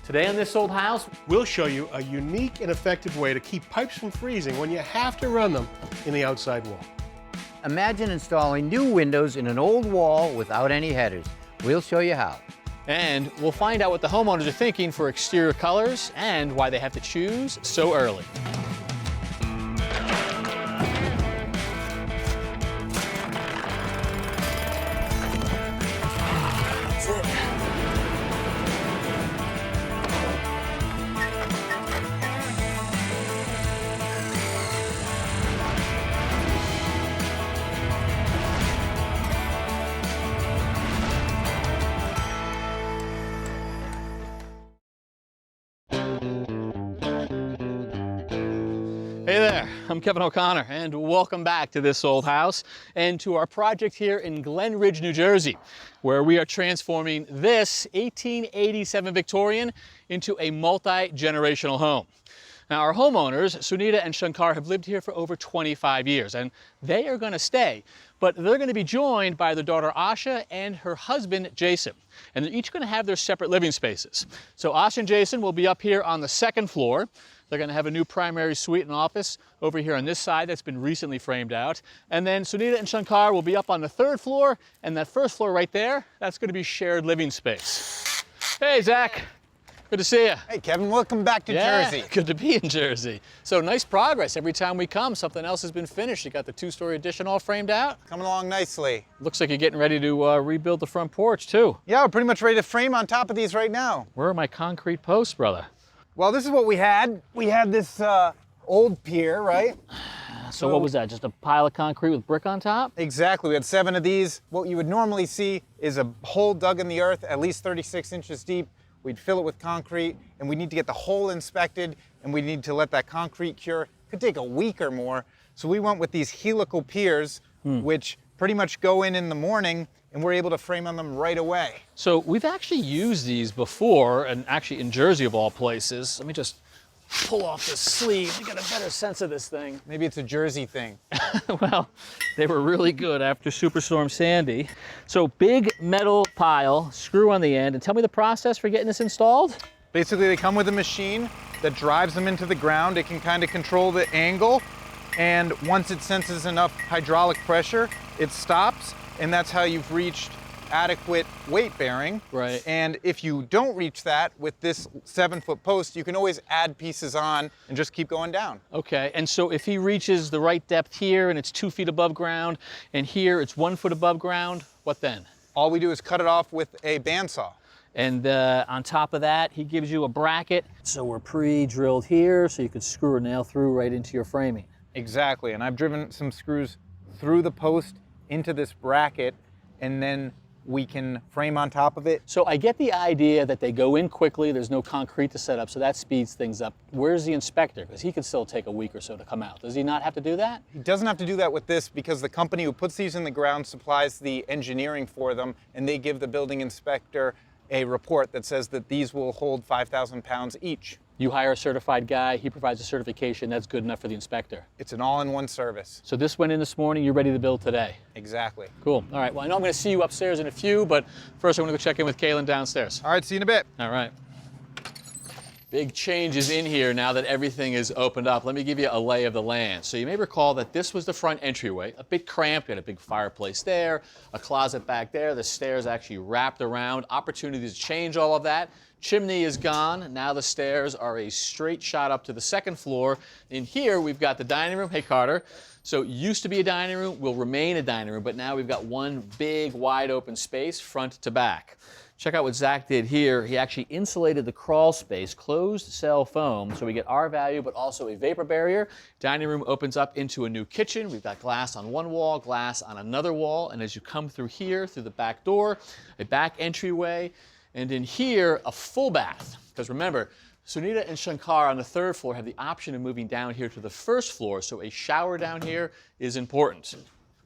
Today on This Old House, We'll show you a unique and effective way to keep pipes from freezing when you have to run them in the outside wall. Imagine installing new windows in an old wall without any headers. We'll show you how. and we'll find out what the homeowners are thinking for exterior colors and why they have to choose so early. Hey there, I'm Kevin O'Connor, and welcome back to This Old House and to our project here in Glen Ridge, New Jersey, where we are transforming this 1887 Victorian into a multi-generational home. Now, our homeowners, Sunita and Shankar, have lived here for over 25 years, and they are going to stay, but they're going to be joined by their daughter Asha and her husband Jason, and they're each going to have their separate living spaces. So Asha and Jason will be up here on the second floor. They're going to have a new primary suite and office over here on this side that's been recently framed out. And then Sunita and Shankar will be up on the third floor, and that first floor right there, that's going to be shared living space. Hey, Zach. Good to see you. Hey, Kevin, welcome back to Jersey. Good to be in Jersey. So nice progress. Every time we come, something else has been finished. You got the two-story addition all framed out. Coming along nicely. Looks like you're getting ready to rebuild the front porch, too. Yeah, we're pretty much ready to frame on top of these right now. Where are my concrete posts, brother? Well, this is what we had. We had this old pier, right? So what was that, just a pile of concrete with brick on top? Exactly, we had 7 of these. What you would normally see is a hole dug in the earth, at least 36 inches deep. We'd fill it with concrete, and we need to get the hole inspected, and we need to let that concrete cure. It could take a week or more. So we went with these helical piers, which pretty much go in the morning, and we're able to frame on them right away. So we've actually used these before, and actually in Jersey of all places. Let me just pull off the sleeve to get a better sense of this thing. Maybe it's a Jersey thing. Well, they were really good after Superstorm Sandy. So big metal pile, screw on the end, and tell me the process for getting this installed? Basically, they come with a machine that drives them into the ground. It can kind of control the angle, and once it senses enough hydraulic pressure, it stops, and that's how you've reached adequate weight bearing. Right. And if you don't reach that with this 7-foot post, you can always add pieces on and just keep going down. Okay, and so if he reaches the right depth here and it's 2 feet above ground, and here it's 1 foot above ground, what then? All we do is cut it off with a bandsaw. And on top of that, he gives you a bracket. So we're pre-drilled here, so you can screw a nail through right into your framing. Exactly, and I've driven some screws through the post into this bracket, and then we can frame on top of it. So I get the idea that they go in quickly, there's no concrete to set up, so that speeds things up. Where's the inspector? Because he could still take a week or so to come out. Does he not have to do that? He doesn't have to do that with this because the company who puts these in the ground supplies the engineering for them, and they give the building inspector a report that says that these will hold 5,000 pounds each. You hire a certified guy, he provides a certification, that's good enough for the inspector. It's an all-in-one service. So this went in this morning, you're ready to build today? Exactly. Cool. All right, well, I know I'm going to see you upstairs in a few, but first I'm going to go check in with Kaylin downstairs. All right, see you in a bit. All right. Big changes in here now that everything is opened up. Let me give you a lay of the land. So you may recall that this was the front entryway, a bit cramped. We had a big fireplace there, a closet back there. The stairs actually wrapped around. Opportunity to change all of that. Chimney is gone. Now the stairs are a straight shot up to the second floor. In here, we've got the dining room. Hey, Carter. So used to be a dining room, will remain a dining room, but now we've got one big, wide open space, front to back. Check out what Zach did here. He actually insulated the crawl space, closed cell foam, so we get R value, but also a vapor barrier. Dining room opens up into a new kitchen. We've got glass on one wall, glass on another wall, and as you come through here, through the back door, a back entryway, and in here, a full bath. Because remember, Sunita and Shankar on the third floor have the option of moving down here to the first floor, so a shower down here is important.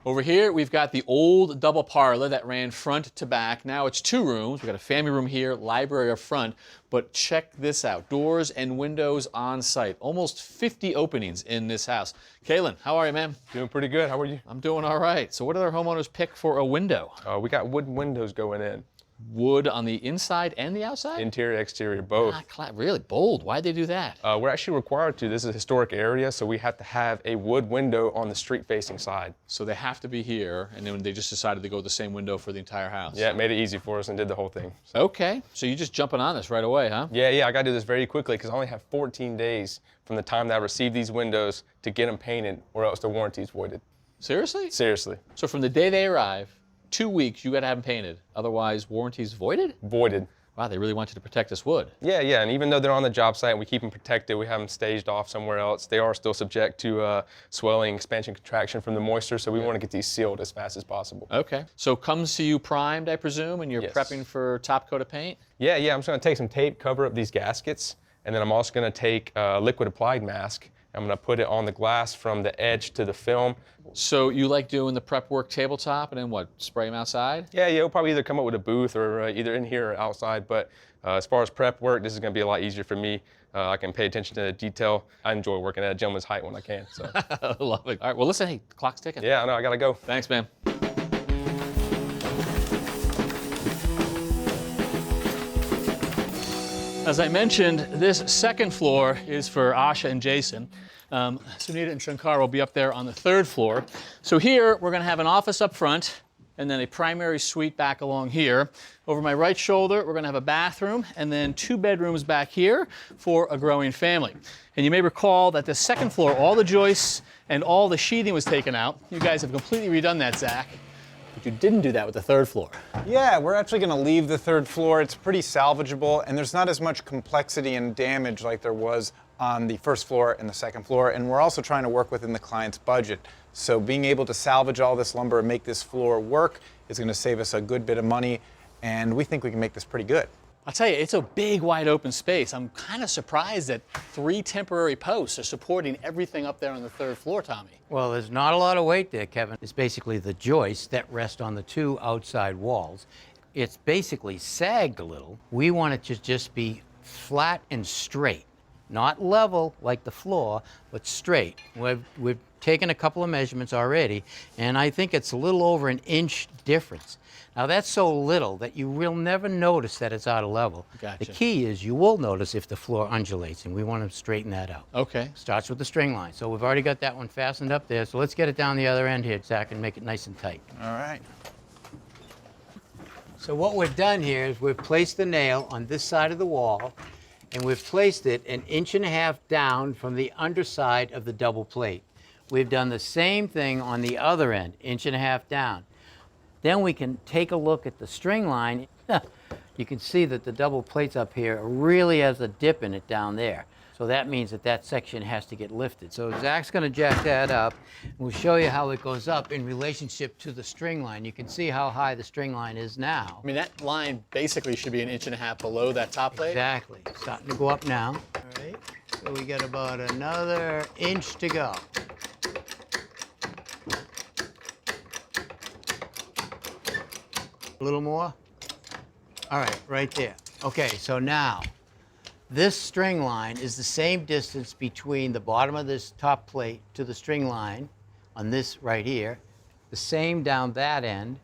Over here, we've got the old double parlor that ran front to back. Now it's 2 rooms. We've got a family room here, library up front, but check this out. Doors and windows on site. Almost 50 openings in this house. Kaylin, how are you, man? Doing pretty good. How are you? I'm doing all right. So what did our homeowners pick for a window? We got wooden windows going in. wood on the inside and the outside? Interior, exterior, both. Really bold. Why'd they do that? We're actually required to. This is a historic area, so we have to have a wood window on the street-facing side. So they have to be here, and then they just decided to go with the same window for the entire house. Yeah, it made it easy for us and did the whole thing. Okay, so you're just jumping on this right away, huh? Yeah, I gotta do this very quickly because I only have 14 days from the time that I receive these windows to get them painted, or else the warranty is voided. Seriously? Seriously. So from the day they arrive, 2 weeks, you gotta have them painted. Otherwise, warranty's voided? Voided. Wow, they really want you to protect this wood. Yeah, and even though they're on the job site and we keep them protected, we have them staged off somewhere else, they are still subject to swelling, expansion, contraction from the moisture, so we want to get these sealed as fast as possible. Okay, so comes to you primed, I presume, and you're Yes. prepping for top coat of paint? Yeah, I'm just gonna take some tape, cover up these gaskets, and then I'm also gonna take a liquid applied mask. I'm gonna put it on the glass from the edge to the film. So you like doing the prep work tabletop and then what, spray them outside? Yeah, we'll probably either come up with a booth or either in here or outside, but as far as prep work, this is gonna be a lot easier for me. I can pay attention to the detail. I enjoy working at a gentleman's height when I can, so. I love it. All right, well listen, hey, the clock's ticking. Yeah, I know, I gotta go. Thanks, man. As I mentioned, this second floor is for Asha and Jason. Sunita and Shankar will be up there on the third floor. So here, we're gonna have an office up front, and then a primary suite back along here. Over my right shoulder, we're gonna have a bathroom, and then 2 bedrooms back here for a growing family. And you may recall that the second floor, all the joists and all the sheathing was taken out. You guys have completely redone that, Zach. But you didn't do that with the third floor. Yeah, we're actually going to leave the third floor. It's pretty salvageable, and there's not as much complexity and damage like there was on the first floor and the second floor. And we're also trying to work within the client's budget. So being able to salvage all this lumber and make this floor work is going to save us a good bit of money, and we think we can make this pretty good. I'll tell you, it's a big, wide open space. I'm kind of surprised that 3 temporary posts are supporting everything up there on the third floor, Tommy. Well, there's not a lot of weight there, Kevin. It's basically the joists that rest on the 2 outside walls. It's basically sagged a little. We want it to just be flat and straight, not level like the floor, but straight. We've taken a couple of measurements already, and I think it's a little over an inch difference. Now that's so little that you will never notice that it's out of level. Gotcha. The key is you will notice if the floor undulates, and we want to straighten that out. Okay. Starts with the string line. So we've already got that one fastened up there, so let's get it down the other end here, Zach, and make it nice and tight. All right. So what we've done here is we've placed the nail on this side of the wall, and we've placed it 1.5 inches down from the underside of the double plate. We've done the same thing on the other end, 1.5 inches down. Then we can take a look at the string line. You can see that the double plates up here really has a dip in it down there. So that means that that section has to get lifted. So Zach's going to jack that up. We'll show you how it goes up in relationship to the string line. You can see how high the string line is now. I mean, that line basically should be 1.5 inches below that top plate. Exactly. Starting to go up now. All right. So we got about another inch to go. A little more? All right, right there. Okay, so now, this string line is the same distance between the bottom of this top plate to the string line on this right here, the same down that end,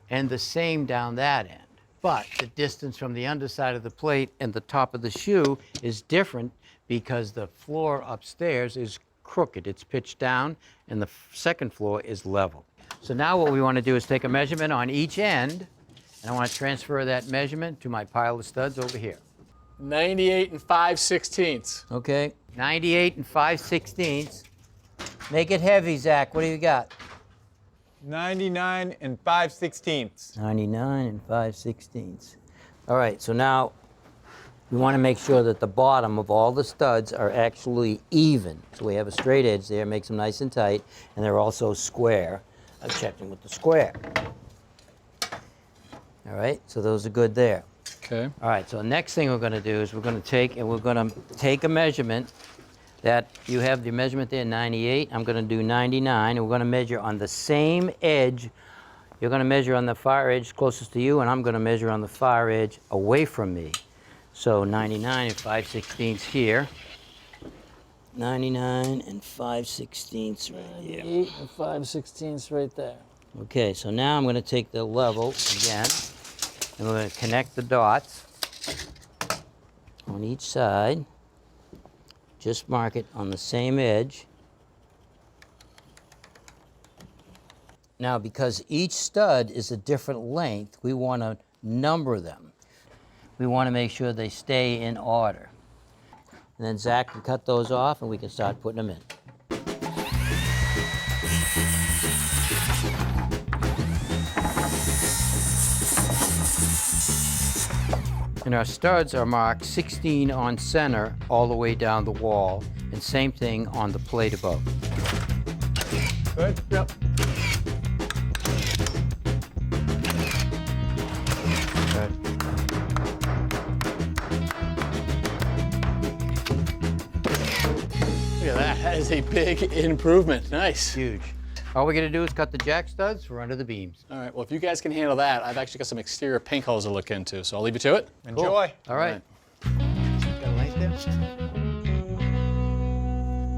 and the same down that end. But the distance from the underside of the plate and the top of the shoe is different because the floor upstairs is crooked. It's pitched down, and the second floor is level. So now what we want to do is take a measurement on each end, and I want to transfer that measurement to my pile of studs over here. 98 5/16. Okay, 98 5/16. Make it heavy, Zach. What do you got? 99 5/16. 99 5/16. All right, so now we want to make sure that the bottom of all the studs are actually even. So we have a straight edge there, makes them nice and tight, and they're also square. I've checked them with the square. All right, so those are good there. Okay. All right, so the next thing we're going to do is we're going to take a measurement that you have the measurement there, 98. I'm going to do 99, and we're going to measure on the same edge. You're going to measure on the far edge closest to you, and I'm going to measure on the far edge away from me. So 99 5/16 here. 99 5/16 right here. 8 5/16 right there. Okay, so now I'm going to take the level again. And we're going to connect the dots on each side. Just mark it on the same edge. Now, because each stud is a different length, we want to number them. We want to make sure they stay in order. And then Zach can cut those off and we can start putting them in. And our studs are marked 16 on center all the way down the wall, and same thing on the plate above. Good? Yep. Good. Look at that. That is a big improvement. Nice. Huge. All we're gonna do is cut the jack studs, run to the beams. All right, well, if you guys can handle that, I've actually got some exterior paint colors to look into, so I'll leave you to it. Enjoy. All right. Got a length there?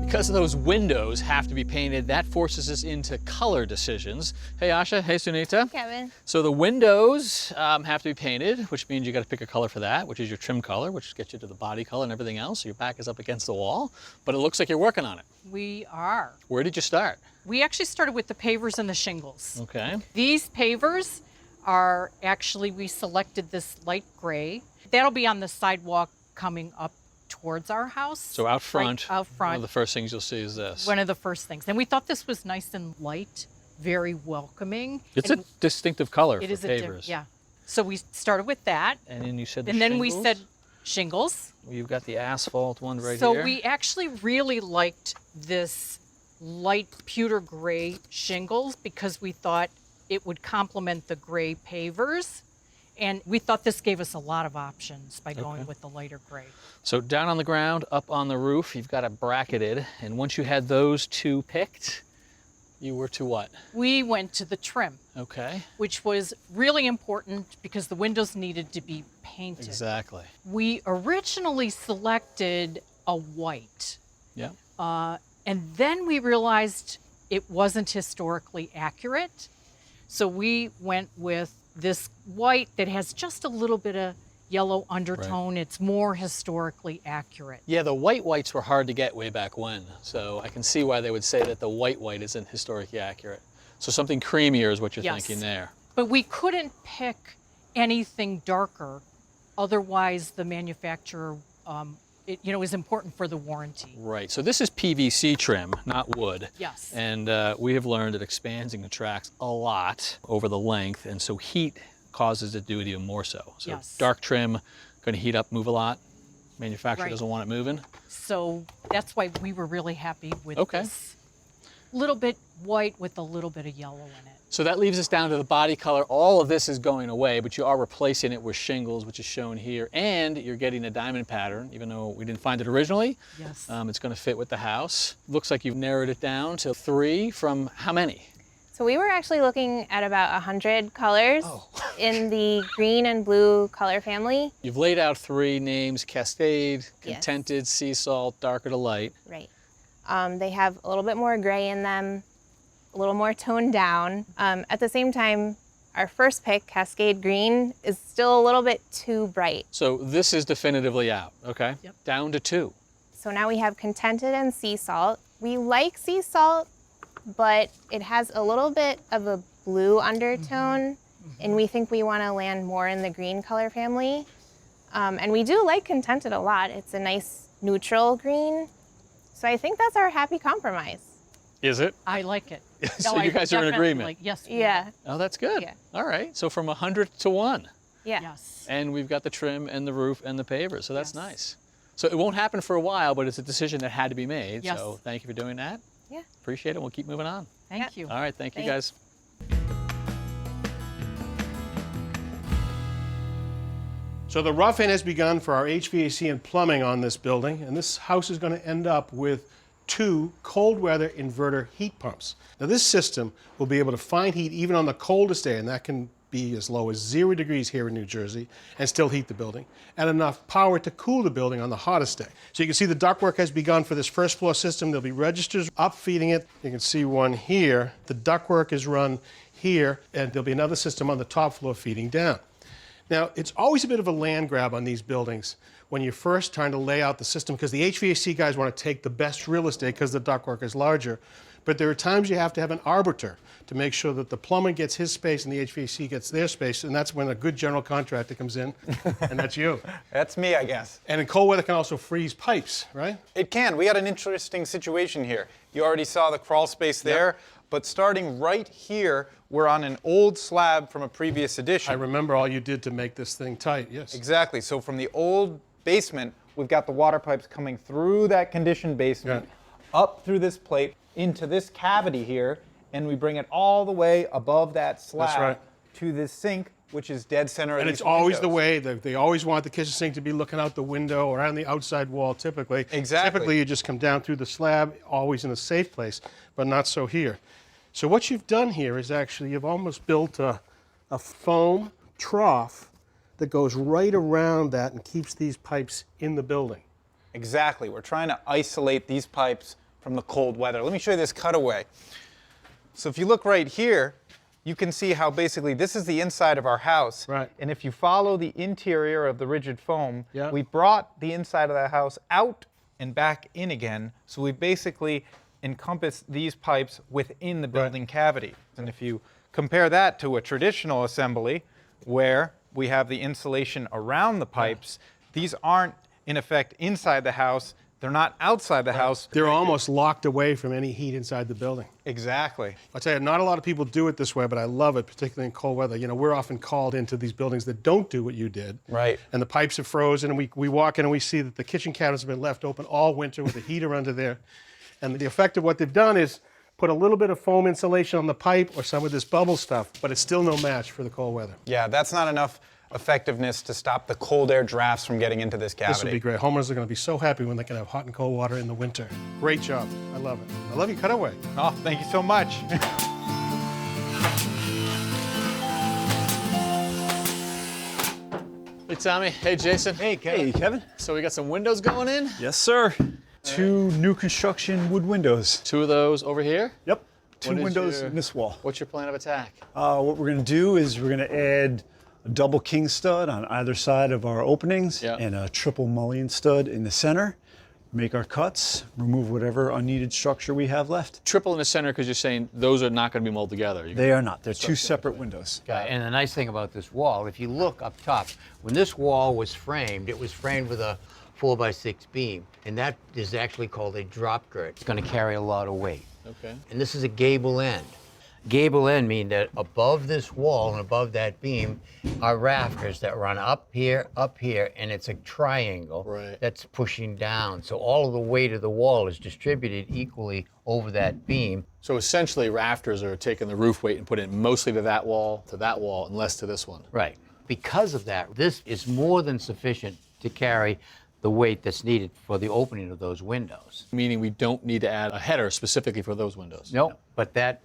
Because those windows have to be painted, that forces us into color decisions. Hey, Asha. Hey, Sunita. Kevin. So the windows have to be painted, which means you got to pick a color for that, which is your trim color, which gets you to the body color and everything else. So your back is up against the wall, but it looks like you're working on it. We are. Where did you start? We actually started with the pavers and the shingles. Okay. These pavers are actually, we selected this light gray. That'll be on the sidewalk coming up towards our house. So out front, Right out front. one of the first things you'll see is this. One of the first things. And we thought this was nice and light, very welcoming. It's and a distinctive color it for is pavers. yeah. So we started with that. And then you said the And then shingles? we said shingles. You've got the asphalt one right So here. we actually really liked this light pewter gray shingles because we thought it would complement the gray pavers. And we thought this gave us a lot of options by going with the lighter gray. So down on the ground, up on the roof, you've got it bracketed. And once you had those two picked, you were to what? We went to the trim, Okay. which was really important because the windows needed to be painted. Exactly. We originally selected a white. Yeah. And then we realized it wasn't historically accurate. So we went with this white that has just a little bit of yellow undertone. It's more historically accurate. Yeah, the whites were hard to get way back when. So I can see why they would say that the white isn't historically accurate. So something creamier is what you're Yes. thinking there. But we couldn't pick anything darker. Otherwise, the manufacturer, is important for the warranty. Right. So this is PVC trim, not wood. Yes. And we have learned it expands and contracts a lot over the length, and so heat causes it to do it even more so. So Yes. dark trim, going to heat up, move a lot. Manufacturer Right. doesn't want it moving. So that's why we were really happy with Okay. this little bit white with a little bit of yellow in it. So that leaves us down to the body color. All of this is going away, but you are replacing it with shingles, which is shown here, and you're getting a diamond pattern, even though we didn't find it originally. Yes. It's going to fit with the house. Looks like you've narrowed it down to 3 from how many? So we were actually looking at about 100 colors Oh. in the green and blue color family. You've laid out 3 names: Cascade, Yes. Contented, Sea Salt, Darker to Light. Right. They have a little bit more gray in them, a little more toned down. At the same time, our first pick, Cascade Green, is still a little bit too bright. So this is definitively out, okay? Yep. Down to 2. So now we have Contented and Sea Salt. We like Sea Salt, but it has a little bit of a blue undertone, and we think we want to land more in the green color family. And we do like Contented a lot. It's a nice neutral green. So I think that's our happy compromise. Is it? I like it. So No, you I guys are in definitely agreement? like- yes. we Yeah, Oh, that's good. Yeah. All right. So from 100 to 1. yeah. are. Yes. And we've got the trim and the roof and the paver, so that's Yes. nice. So it won't happen for a while, but it's a decision that had to be made. Yes. So thank you for doing that. Yeah. Appreciate it. We'll keep moving on. Thank you. All right. Thank you, Thanks. guys. So the rough-in has begun for our HVAC and plumbing on this building, and this house is going to end up with 2 cold weather inverter heat pumps. Now this system will be able to find heat even on the coldest day, and that can be as low as 0 degrees here in New Jersey, and still heat the building, and enough power to cool the building on the hottest day. So you can see the ductwork has begun for this first floor system. There'll be registers up feeding it. You can see one here. The ductwork is run here, and there'll be another system on the top floor feeding down. Now, it's always a bit of a land grab on these buildings when you're first trying to lay out the system, because the HVAC guys want to take the best real estate because the ductwork is larger. But there are times you have to have an arbiter to make sure that the plumber gets his space and the HVAC gets their space, and that's when a good general contractor comes in, and that's you. That's me, I guess. And in cold weather can also freeze pipes, right? It can. We had an interesting situation here. You already saw the crawl space there, but starting right here, we're on an old slab from a previous edition. I remember all you did to make this thing tight, yes. Exactly. So from the old basement, we've got the water pipes coming through that conditioned basement, up through this plate, into this cavity here, and we bring it all the way above that slab to this sink, which is dead center of And these it's always the windows. way that they always want the kitchen sink to be looking out the window or on the outside wall typically. Exactly. Typically you just come down through the slab, always in a safe place, but not so here. So what you've done here is actually you've almost built a foam trough that goes right around that and keeps these pipes in the building. Exactly. We're trying to isolate these pipes from the cold weather. Let me show you this cutaway. So if you look right here, you can see how basically this is the inside of our house. Right. And if you follow the interior of the rigid foam, Yeah. we brought the inside of the house out and back in again. So we basically encompass these pipes within the building cavity. And if you compare that to a traditional assembly where we have the insulation around the pipes, these aren't in effect inside the house. They're not outside the house. They're almost locked away from any heat inside the building. Exactly. I'll tell you, not a lot of people do it this way, but I love it, particularly in cold weather. You know, we're often called into these buildings that don't do what you did. Right. And the pipes are frozen, and we walk in and we see that the kitchen cabinets have been left open all winter with the heater under there. And the effect of what they've done is put a little bit of foam insulation on the pipe or some of this bubble stuff, but it's still no match for the cold weather. Yeah, that's not enough effectiveness to stop the cold air drafts from getting into this cavity. This would be great. Homeowners are going to be so happy when they can have hot and cold water in the winter. Great job. I love it. I love your cutaway. Oh, thank you so much. Hey, Tommy. Hey, Jason. Hey, Kevin. Hey, Kevin. So we got some windows going in. Yes, sir. Two new construction wood windows. Two of those over here. Yep. Two What is windows your- in this wall. What's your plan of attack? What we're going to do is we're going to add a double king stud on either side of our openings Yeah. and a triple mullion stud in the center. Make our cuts, remove whatever unneeded structure we have left. Triple in the center because you're saying those are not going to be molded together. They are not. They're two separate windows. And the nice thing about this wall, if you look up top, when this wall was framed, it was framed with a 4x6 beam, and that is actually called a drop girth. It's going to carry a lot of weight. Okay. And this is a gable end. Gable end means that above this wall and above that beam are rafters that run up here, and it's a triangle Right. that's pushing down. So all of the weight of the wall is distributed equally over that beam. So essentially, rafters are taking the roof weight and putting it mostly to that wall, and less to this one. Right. Because of that, this is more than sufficient to carry the weight that's needed for the opening of those windows. Meaning we don't need to add a header specifically for those windows. No, but that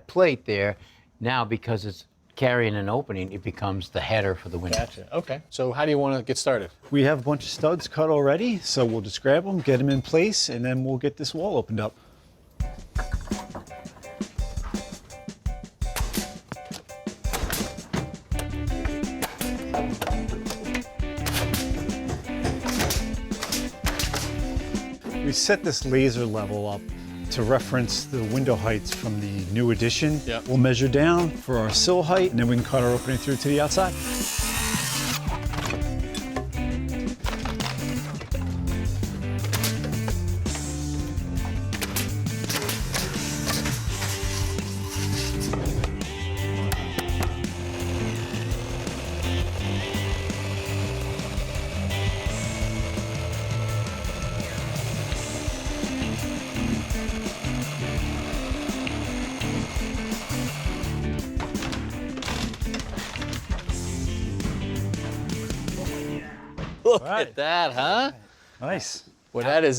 plate there, now because it's carrying an opening, it becomes the header for the windows. Gotcha. Okay. So how do you want to get started? We have a bunch of studs cut already, so we'll just grab them, get them in place, and then we'll get this wall opened up. We set this laser level up to reference the window heights from the new addition. Yep. We'll measure down for our sill height, and then we can cut our opening through to the outside. Look at that, huh? Nice. Well, that is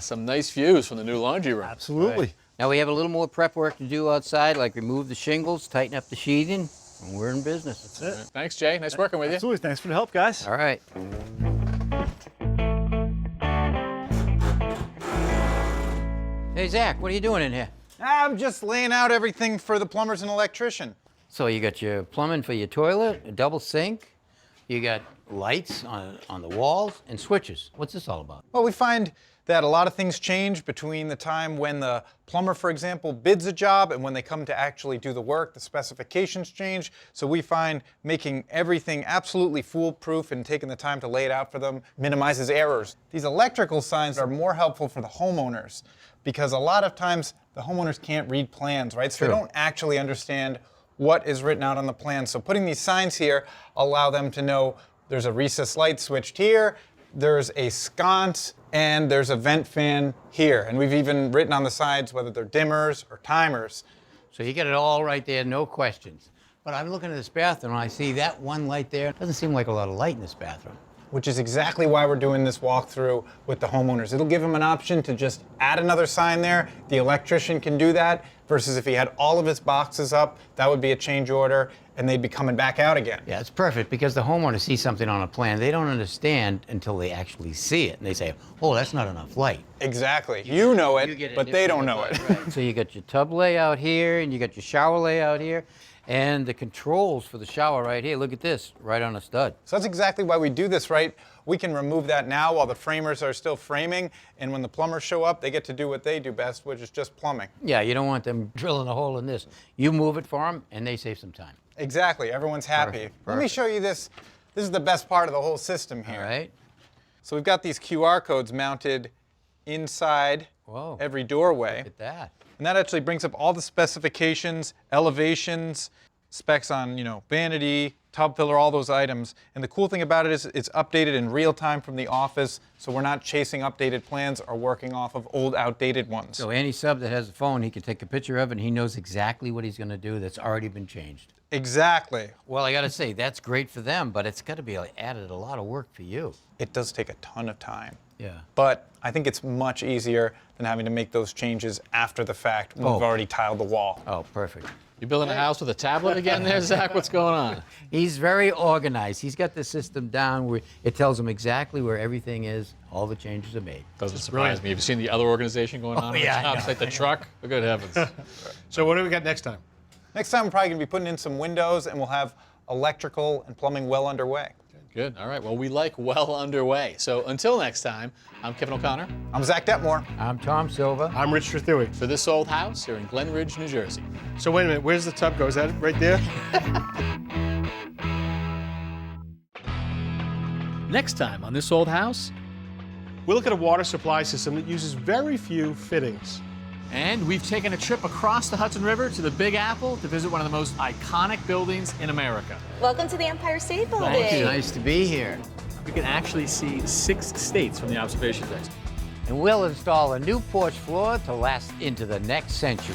some nice views from the new laundry room. Absolutely. Now we have a little more prep work to do outside, like remove the shingles, tighten up the sheathing, and we're in business. That's it. Thanks, Jay. Nice working with you. Absolutely. Thanks for the help, guys. All right. Hey, Zach, what are you doing in here? I'm just laying out everything for the plumbers and electrician. So you got your plumbing for your toilet, a double sink, You got lights on the walls and switches. What's this all about? Well, we find that a lot of things change between the time when the plumber, for example, bids a job and when they come to actually do the work. The specifications change. So we find making everything absolutely foolproof and taking the time to lay it out for them minimizes errors. These electrical signs are more helpful for the homeowners because a lot of times the homeowners can't read plans, right? So they don't actually understand what is written out on the plan. So putting these signs here allow them to know there's a recessed light switched here, there's a sconce, and there's a vent fan here. And we've even written on the sides whether they're dimmers or timers. So you get it all right there, no questions. But I'm looking at this bathroom and I see that one light there. It doesn't seem like a lot of light in this bathroom. Which is exactly why we're doing this walkthrough with the homeowners. It'll give them an option to just add another sign there. The electrician can do that, versus if he had all of his boxes up, that would be a change order, and they'd be coming back out again. Yeah, it's perfect because the homeowner sees something on a plan. They don't understand until they actually see it. And they say, oh, that's not enough light. Exactly. You know it, but they don't know it. Right. So you got your tub layout here, and you got your shower layout here. And the controls for the shower right here, look at this, right on a stud. So that's exactly why we do this, right? We can remove that now while the framers are still framing, and when the plumbers show up, they get to do what they do best, which is just plumbing. Yeah, you don't want them drilling a hole in this. You move it for them, and they save some time. Exactly, everyone's happy. Let me show you this. This is the best part of the whole system here. All right. So we've got these QR codes mounted inside every doorway. Look at that. And that actually brings up all the specifications, elevations, specs on, vanity, tub filler, all those items. And the cool thing about it is it's updated in real time from the office, so we're not chasing updated plans or working off of old, outdated ones. So any sub that has a phone, he can take a picture of it, and he knows exactly what he's going to do that's already been changed. Exactly. Well, I got to say, that's great for them, but it's got to be added a lot of work for you. It does take a ton of time. Yeah. But I think it's much easier than having to make those changes after the fact when we've already tiled the wall. Oh, perfect. You building a house with a tablet again there, Zach? What's going on? He's very organized. He's got the system down where it tells him exactly where everything is. All the changes are made. Doesn't surprise me. Have you seen the other organization going on? yeah, I It's like the truck. Oh, good heavens. So what do we got next time? Next time, we're probably going to be putting in some windows, and we'll have electrical and plumbing well underway. Good. All right. Well, we like well underway. So until next time, I'm Kevin O'Connor. I'm Zach Detmore. I'm Tom Silva. I'm Richard Trethewey. For This Old House here in Glen Ridge, New Jersey. So wait a minute, where's the tub go? Is that it right there? Next time on This Old House. We'll look at a water supply system that uses very few fittings. And we've taken a trip across the Hudson River to the Big Apple to visit one of the most iconic buildings in America. Welcome to the Empire State Building. Thank you. Nice to be here. We can actually see 6 states from the observation deck. And we'll install a new porch floor to last into the next century.